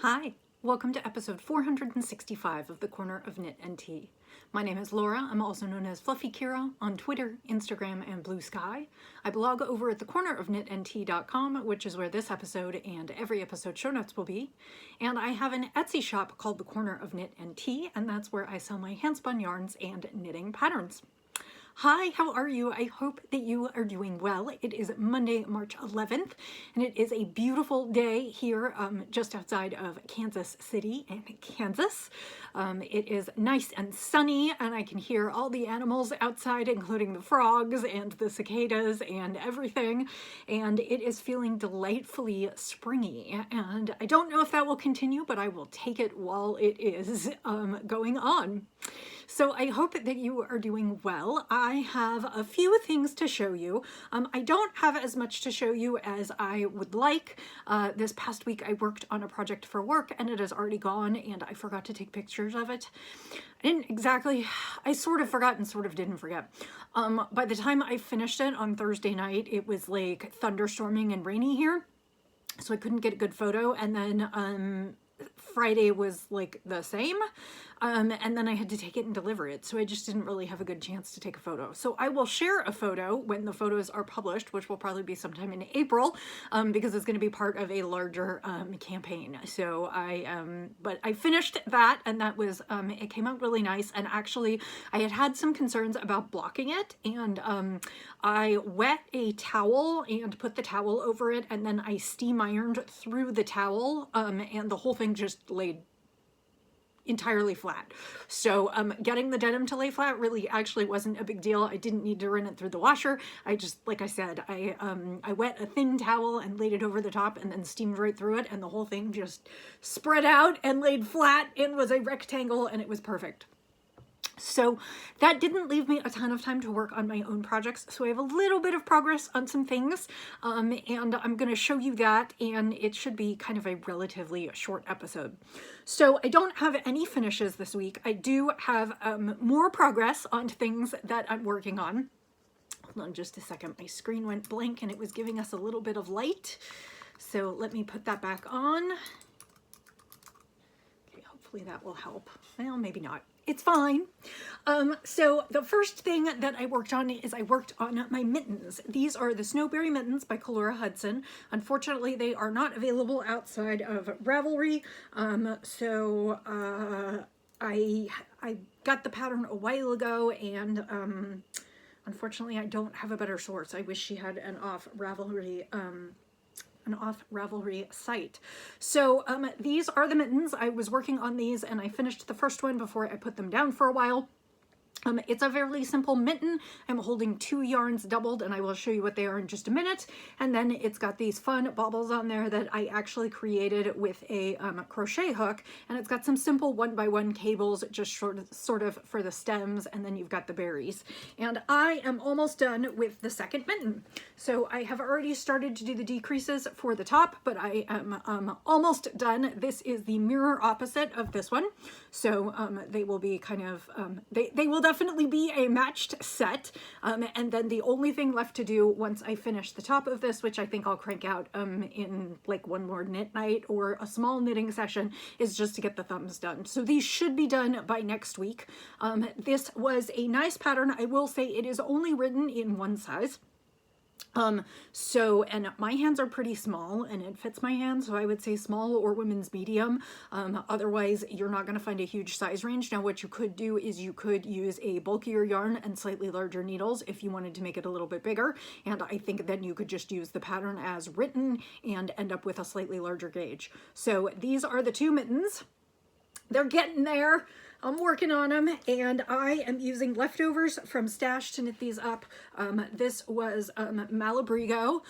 Hi, welcome to episode 465 of the Corner of Knit and Tea. My name is Laura. I'm also known as Fluffy Kira on Twitter, Instagram, and Blue Sky. I blog over at thecornerofknitandtea.com, which is where this episode and every episode show notes will be. And I have an Etsy shop called The Corner of Knit and Tea, and that's where I sell my handspun yarns and knitting patterns. Hi, how are you? I hope that you are doing well. It is Monday, March 11th, and it is a beautiful day here just outside of Kansas City in Kansas. It is nice and sunny, and I can hear all the animals outside, including the frogs and the cicadas and everything, and it is feeling delightfully springy, and I don't know if that will continue, but I will take it while it is going on. So I hope that you are doing well. I have a few things to show you. I don't have as much to show you as I would like. This past week I worked on a project for work and it is already gone and I forgot to take pictures of it. I sort of forgot and sort of didn't forget. By the time I finished it on Thursday night, it was like thunderstorming and rainy here, so I couldn't get a good photo, and then Friday was like the same, and then I had to take it and deliver it, so I just didn't really have a good chance to take a photo. So I will share a photo when the photos are published, which will probably be sometime in April, because it's going to be part of a larger campaign. So but I finished that, and that was, it came out really nice, and actually I had some concerns about blocking it, and I wet a towel and put the towel over it, and then I steam ironed through the towel, and the whole thing just laid entirely flat. So getting the denim to lay flat really actually wasn't a big deal. I didn't need to run it through the washer. I just, like I said, I wet a thin towel and laid it over the top and then steamed right through it, and the whole thing just spread out and laid flat and was a rectangle, and it was perfect. So that didn't leave me a ton of time to work on my own projects, so I have a little bit of progress on some things, and I'm going to show you that, and it should be kind of a relatively short episode. So I don't have any finishes this week. I do have more progress on things that I'm working on. Hold on just a second. My screen went blank and it was giving us a little bit of light, so let me put that back on. Okay, hopefully that will help. Well, maybe not. It's fine. So the first thing that I worked on is I worked on my mittens. These are the Snowberry Mittens by Kalora Hudson. Unfortunately, they are not available outside of Ravelry. I got the pattern a while ago, and unfortunately, I don't have a better source. I wish she had an off Ravelry site. So these are the mittens. I was working on these and I finished the first one before I put them down for a while. It's a fairly simple mitten. I'm holding 2 yarns doubled, and I will show you what they are in just a minute. And then it's got these fun baubles on there that I actually created with a crochet hook, and it's got some simple 1x1 cables just sort of for the stems, and then you've got the berries. And I am almost done with the second mitten. So I have already started to do the decreases for the top, but I am almost done. This is the mirror opposite of this one. So they will be kind of, they will definitely be a matched set, and then the only thing left to do once I finish the top of this, which I think I'll crank out in like one more knit night or a small knitting session, is just to get the thumbs done. So these should be done by next week. This was a nice pattern. I will say it is only written in one size. And my hands are pretty small and it fits my hands, so I would say small or women's medium. Otherwise, you're not going to find a huge size range. Now, what you could do is you could use a bulkier yarn and slightly larger needles if you wanted to make it a little bit bigger. And I think then you could just use the pattern as written and end up with a slightly larger gauge. So these are the 2 mittens. They're getting there. I'm working on them, and I am using leftovers from Stash to knit these up. This was Malabrigo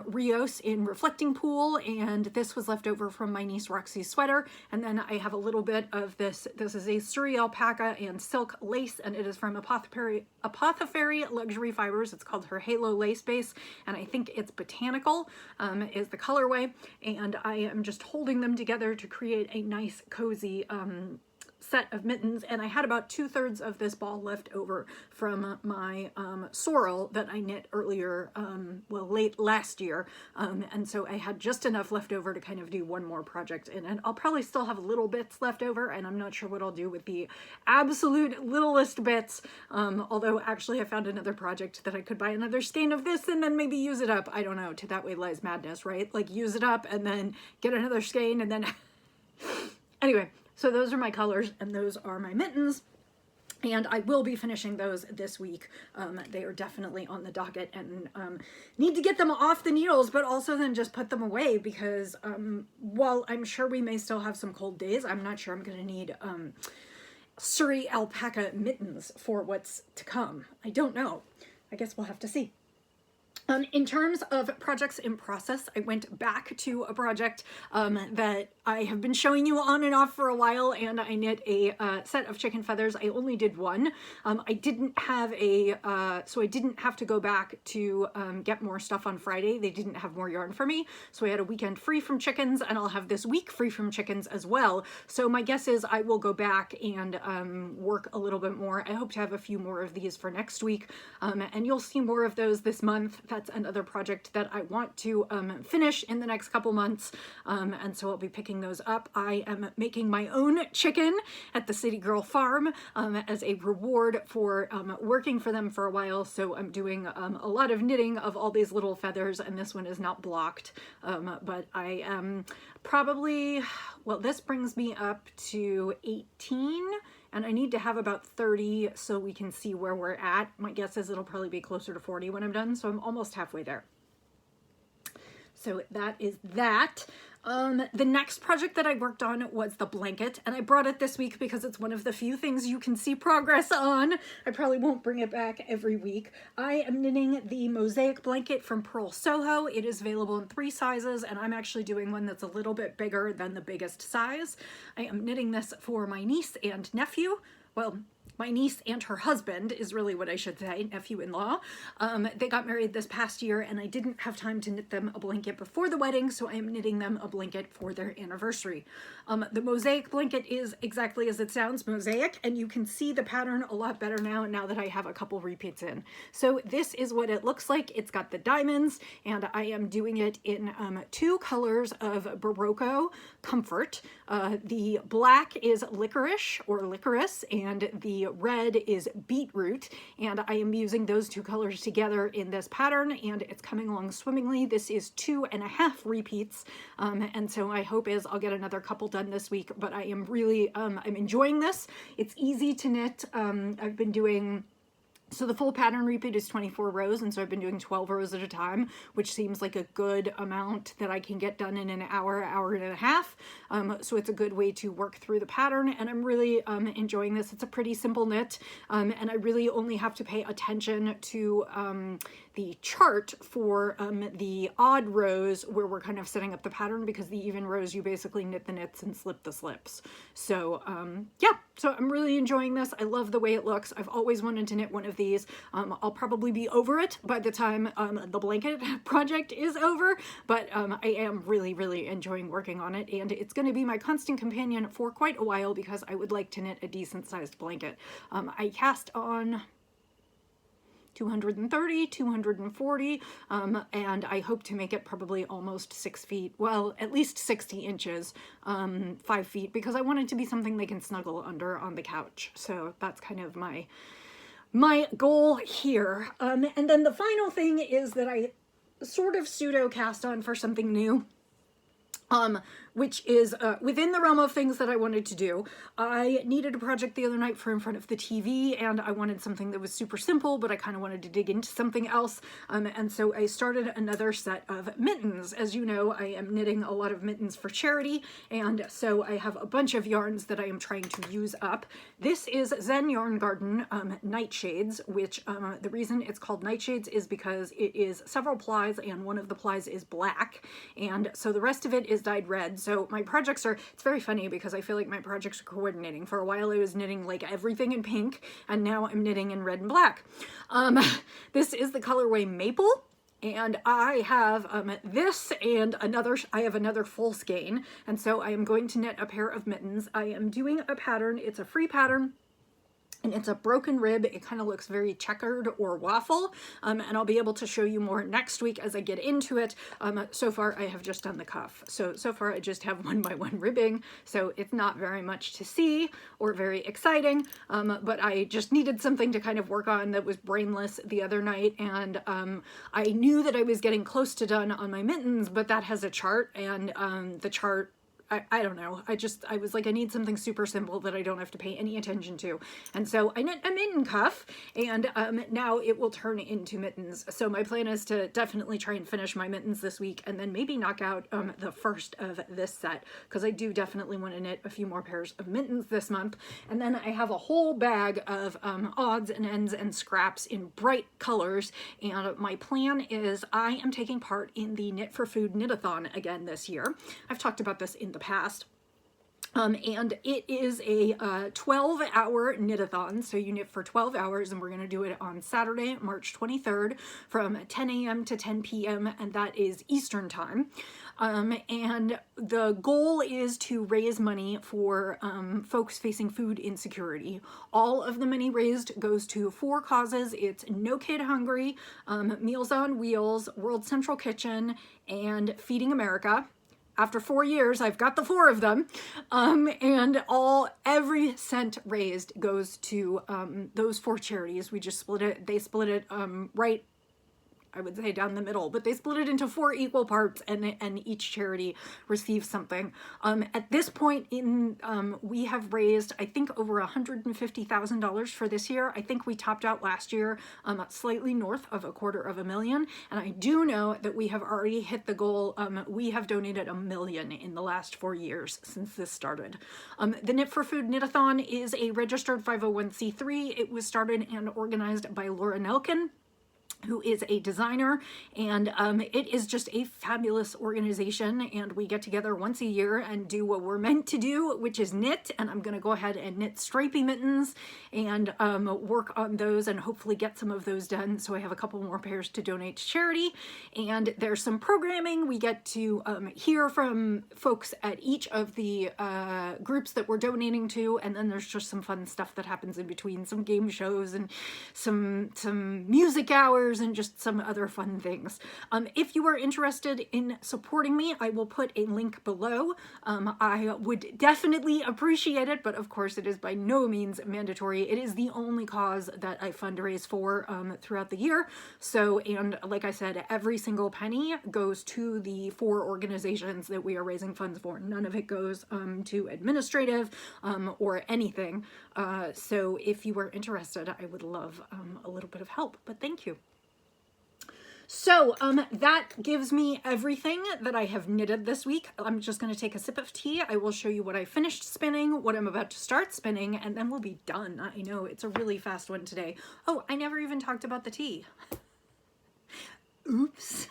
Rios in Reflecting Pool, and this was left over from my niece Roxy's sweater. And then I have a little bit of this. This is a Surrey alpaca and silk lace, and it is from Apothecary Luxury Fibers. It's called her Halo Lace Base, and I think it's Botanical is the colorway. And I am just holding them together to create a nice, cozy set of mittens, and I had about 2/3 of this ball left over from my sorrel that I knit earlier, well, late last year, and so I had just enough left over to kind of do one more project in it. I'll probably still have little bits left over, and I'm not sure what I'll do with the absolute littlest bits, although actually I found another project that I could buy another skein of this and then maybe use it up. I don't know, to that way lies madness, right? Like use it up and then get another skein and then anyway, so those are my colors and those are my mittens, and I will be finishing those this week. They are definitely on the docket, and need to get them off the needles, but also then just put them away because while I'm sure we may still have some cold days, I'm not sure I'm going to need Surrey alpaca mittens for what's to come. I don't know. I guess we'll have to see. In terms of projects in process, I went back to a project that I have been showing you on and off for a while, and I knit a set of chicken feathers. I only did one. I didn't have so I didn't have to go back to get more stuff on Friday. They didn't have more yarn for me, so I had a weekend free from chickens, and I'll have this week free from chickens as well. So my guess is I will go back and work a little bit more. I hope to have a few more of these for next week, and you'll see more of those this month. That's another project that I want to finish in the next couple months, and so I'll be picking those up. I am making my own chicken at the City Girl Farm as a reward for working for them for a while, so I'm doing a lot of knitting of all these little feathers, and this one is not blocked, but I am probably, well, this brings me up to 18, and I need to have about 30 so we can see where we're at. My guess is it'll probably be closer to 40 when I'm done, so I'm almost halfway there. So that is that. The next project that I worked on was the blanket, and I brought it this week because it's one of the few things you can see progress on. I probably won't bring it back every week. I am knitting the Mosaic blanket from Purl Soho. It is available in 3 sizes, and I'm actually doing one that's a little bit bigger than the biggest size. I am knitting this for my niece and nephew. Well, my niece and her husband is really what I should say, nephew-in-law. They got married this past year, and I didn't have time to knit them a blanket before the wedding, so I am knitting them a blanket for their anniversary. The Mosaic blanket is exactly as it sounds, Mosaic, and you can see the pattern a lot better now that I have a couple repeats in. So this is what it looks like. It's got the diamonds, and I am doing it in 2 colors of Barocco Comfort. The black is licorice or licorice, and the red is beetroot, and I am using those 2 colors together in this pattern, and it's coming along swimmingly. This is 2.5 repeats, and so my hope is I'll get another couple done this week, but I am really, I'm enjoying this. It's easy to knit. I've been doing, so the full pattern repeat is 24 rows, and so I've been doing 12 rows at a time, which seems like a good amount that I can get done in an hour, hour and a half. So it's a good way to work through the pattern, and I'm really enjoying this. It's a pretty simple knit, and I really only have to pay attention to the chart for the odd rows where we're kind of setting up the pattern, because the even rows you basically knit the knits and slip the slips. So yeah, so I'm really enjoying this. I love the way it looks. I've always wanted to knit one of these. I'll probably be over it by the time the blanket project is over, but I am really enjoying working on it, and it's going to be my constant companion for quite a while because I would like to knit a decent sized blanket. I cast on 230, 240, and I hope to make it probably almost 6 feet, well, at least 60 inches, 5 feet, because I want it to be something they can snuggle under on the couch. So that's kind of my goal here. And then the final thing is that I sort of pseudo cast on for something new, which is within the realm of things that I wanted to do. I needed a project the other night for in front of the TV, and I wanted something that was super simple, but I kind of wanted to dig into something else, and so I started another set of mittens. As you know, I am knitting a lot of mittens for charity, and so I have a bunch of yarns that I am trying to use up. This is Zen Yarn Garden Nightshades, which the reason it's called Nightshades is because it is several plies, and one of the plies is black, and so the rest of it is dyed red. So my projects are, it's very funny because I feel like my projects are coordinating. For a while I was knitting like everything in pink, and now I'm knitting in red and black. This is the colorway Maple, And I have this and I have another full skein, and so I am going to knit a pair of mittens. I am doing a pattern, it's a free pattern, and it's a broken rib. It kind of looks very checkered or waffle, and I'll be able to show you more next week as I get into it. So far I have just done the cuff. So far I just have 1 by 1 ribbing, so it's not very much to see or very exciting, but I just needed something to kind of work on that was brainless the other night, and I knew that I was getting close to done on my mittens, but that has a chart, and the chart, I don't know. I was like, I need something super simple that I don't have to pay any attention to. And so I knit a mitten cuff, and now it will turn into mittens. So my plan is to definitely try and finish my mittens this week, and then maybe knock out the first of this set, because I do definitely want to knit a few more pairs of mittens this month. And then I have a whole bag of odds and ends and scraps in bright colors, and my plan is I am taking part in the Knit for Food knit-a-thon again this year. I've talked about this in the past. And it is a 12-hour knit-a-thon, so you knit for 12 hours, and we're going to do it on Saturday, March 23rd from 10 a.m. to 10 p.m., and that is Eastern Time. And the goal is to raise money for folks facing food insecurity. All of the money raised goes to 4 causes. It's No Kid Hungry, Meals on Wheels, World Central Kitchen, and Feeding America. After 4 years, I've got the 4 of them, and every cent raised goes to those 4 charities. We just split it. They split it right, I would say, down the middle, but they split it into 4 equal parts, and each charity receives something. At this point we have raised, I think, over $150,000 for this year. I think we topped out last year slightly north of $250,000, and I do know that we have already hit the goal. We have donated $1 million in the last 4 years since this started. The Knit for Food knit-a-thon is a registered 501c3. It was started and organized by Laura Nelkin, who is a designer, and it is just a fabulous organization, and we get together once a year and do what we're meant to do, which is knit. And I'm going to go ahead and knit stripy mittens and work on those and hopefully get some of those done, so I have a couple more pairs to donate to charity. And there's some programming. We get to hear from folks at each of the groups that we're donating to, and then there's just some fun stuff that happens in between, some game shows and some music hours and just some other fun things. If you are interested in supporting me, I will put a link below. I would definitely appreciate it, but of course it is by no means mandatory. It is the only cause that I fundraise for throughout the year. So, and like I said, every single penny goes to the 4 organizations that we are raising funds for. None of it goes to administrative or anything. So if you are interested, I would love a little bit of help, but thank you. So that gives me everything that I have knitted this week. I'm just going to take a sip of tea. I will show you what I finished spinning, what I'm about to start spinning, and then we'll be done. I know, it's a really fast one today. Oh, I never even talked about the tea. Oops.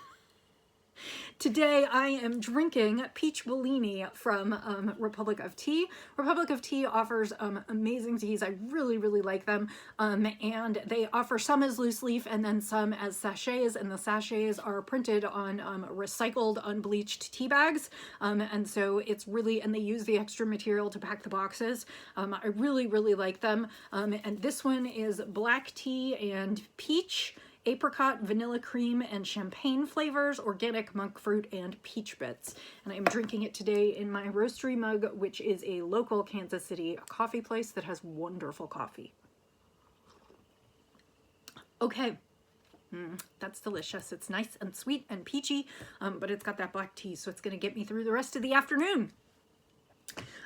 Today I am drinking Peach Bellini from Republic of Tea. Republic of Tea offers amazing teas. I really, really like them. And they offer some as loose leaf and then some as sachets, and the sachets are printed on recycled, unbleached tea bags. And so it's really, and they use the extra material to pack the boxes. I really, really like them. And this one is black tea and peach, apricot, vanilla cream, and champagne flavors, organic monk fruit, and peach bits. And I'm drinking it today in my roastery mug, which is a local Kansas City coffee place that has wonderful coffee. Okay, that's delicious. It's nice and sweet and peachy, but it's got that black tea, so it's going to get me through the rest of the afternoon.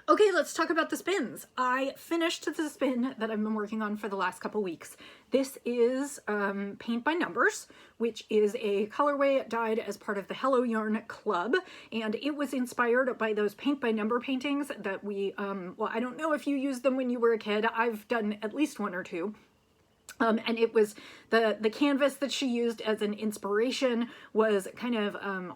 Okay, let's talk about the spins. I finished the spin that I've been working on for the last couple weeks. This is Paint by Numbers, which is a colorway dyed as part of the Hello Yarn Club, and it was inspired by those paint by number paintings that we, well, I don't know if you used them when you were a kid. I've done at least 1 or 2. And it was The canvas that she used as an inspiration was kind of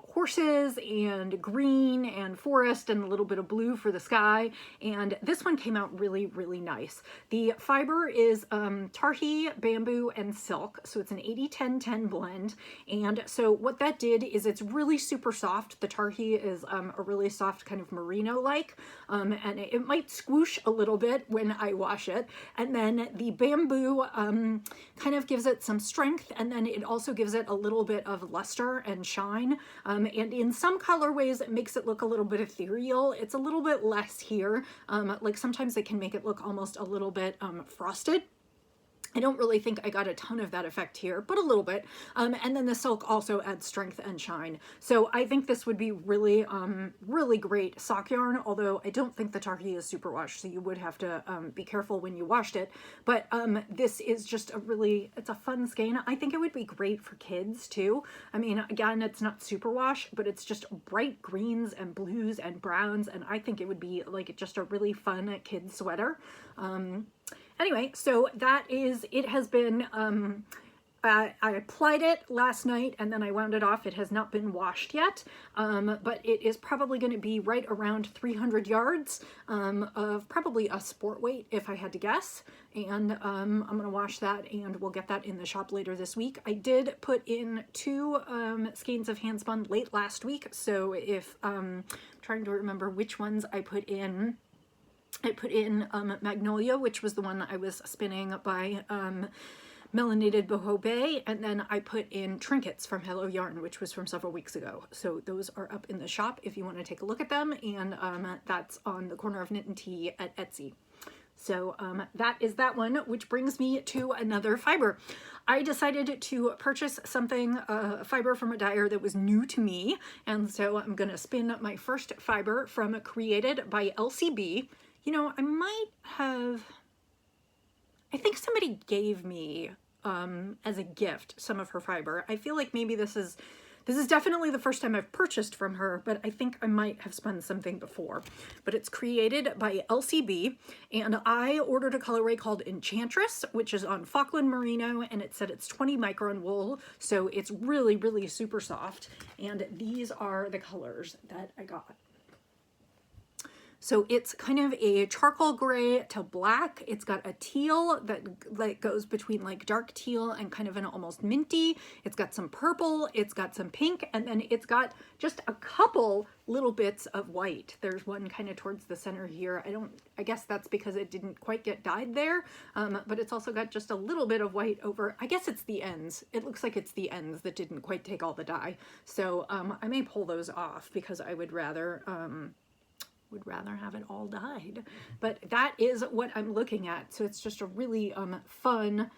horses and green and forest and a little bit of blue for the sky. And this one came out really, really nice. The fiber is tarhi, bamboo, and silk. So it's an 80-10-10 blend. And so what that did is it's really super soft. The tarhi is a really soft kind of merino-like, and it might squoosh a little bit when I wash it. And then the bamboo kind of gives it some strength, and then it also gives it a little bit of luster and shine. And in some colorways, it makes it look a little bit ethereal. It's a little bit less here. Like sometimes they can make it look almost a little bit frosted. I don't really think I got a ton of that effect here, but a little bit. And then the silk also adds strength and shine. So I think this would be really, really great sock yarn, although I don't think the tarhi is superwash, so you would have to be careful when you washed it. But this is just it's a fun skein. I think it would be great for kids too. I mean, again, it's not superwash, but it's just bright greens and blues and browns, and I think it would be like just a really fun kid sweater. Anyway, so it has been, I applied it last night and then I wound it off. It has not been washed yet, but it is probably going to be right around 300 yards of probably a sport weight, if I had to guess. And I'm going to wash that and we'll get that in the shop later this week. I did put in 2 skeins of handspun late last week, so if I'm trying to remember which ones I put in, Magnolia, which was the one I was spinning by Melanated Boho Bay, and then I put in Trinkets from Hello Yarn, which was from several weeks ago. So those are up in the shop if you want to take a look at them, and that's on the Corner of Knit and Tea at Etsy. So that is that one, which brings me to another fiber. I decided to purchase something, a fiber from a dyer that was new to me, and so I'm going to spin my first fiber from Created by LCB. You know, I think somebody gave me, as a gift, some of her fiber. I feel like maybe this is definitely the first time I've purchased from her, but I think I might have spun something before. But it's Created by LCB, and I ordered a colorway called Enchantress, which is on Falkland Merino, and it said it's 20 micron wool, so it's really, really super soft. And these are the colors that I got. So it's kind of a charcoal gray to black. It's got a teal that like goes between like dark teal and kind of an almost minty. It's got some purple, it's got some pink, and then it's got just a couple little bits of white. There's one kind of towards the center here. I guess that's because it didn't quite get dyed there, but it's also got just a little bit of white over, I guess it's the ends. It looks like it's the ends that didn't quite take all the dye. So I may pull those off because I would rather have it all dyed, but that is what I'm looking at. So it's just a really fun,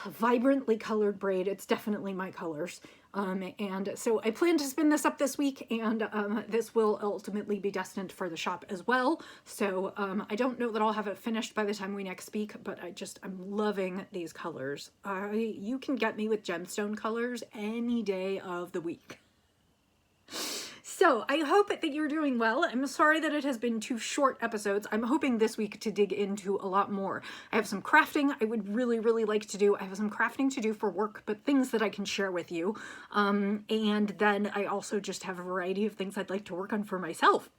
vibrantly colored braid. It's definitely my colors, and so I plan to spin this up this week, and this will ultimately be destined for the shop as well. So I don't know that I'll have it finished by the time we next speak, but I'm loving these colors. You can get me with gemstone colors any day of the week. So I hope that you're doing well. I'm sorry that it has been 2 short episodes. I'm hoping this week to dig into a lot more. I have some crafting I would really, really like to do. I have some crafting to do for work, but things that I can share with you. And then I also just have a variety of things I'd like to work on for myself.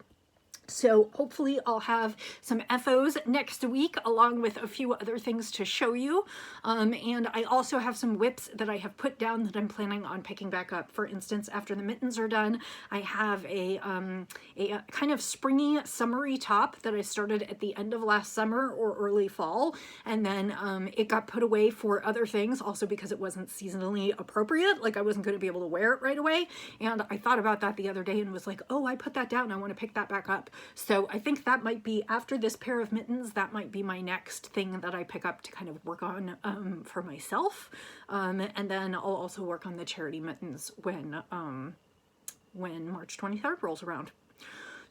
So hopefully I'll have some FOs next week along with a few other things to show you. And I also have some whips that I have put down that I'm planning on picking back up. For instance, after the mittens are done, I have a kind of springy, summery top that I started at the end of last summer or early fall. And then it got put away for other things, also because it wasn't seasonally appropriate. Like I wasn't going to be able to wear it right away. And I thought about that the other day and was like, oh, I put that down. I want to pick that back up. So I think that might be, after this pair of mittens, that might be my next thing that I pick up to kind of work on for myself. And then I'll also work on the charity mittens when March 23rd rolls around.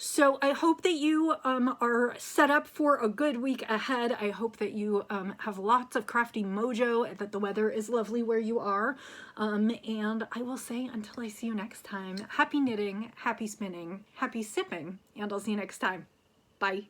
So I hope that you are set up for a good week ahead. I hope that you have lots of crafty mojo, that the weather is lovely where you are. And I will say until I see you next time, happy knitting, happy spinning, happy sipping, and I'll see you next time. Bye.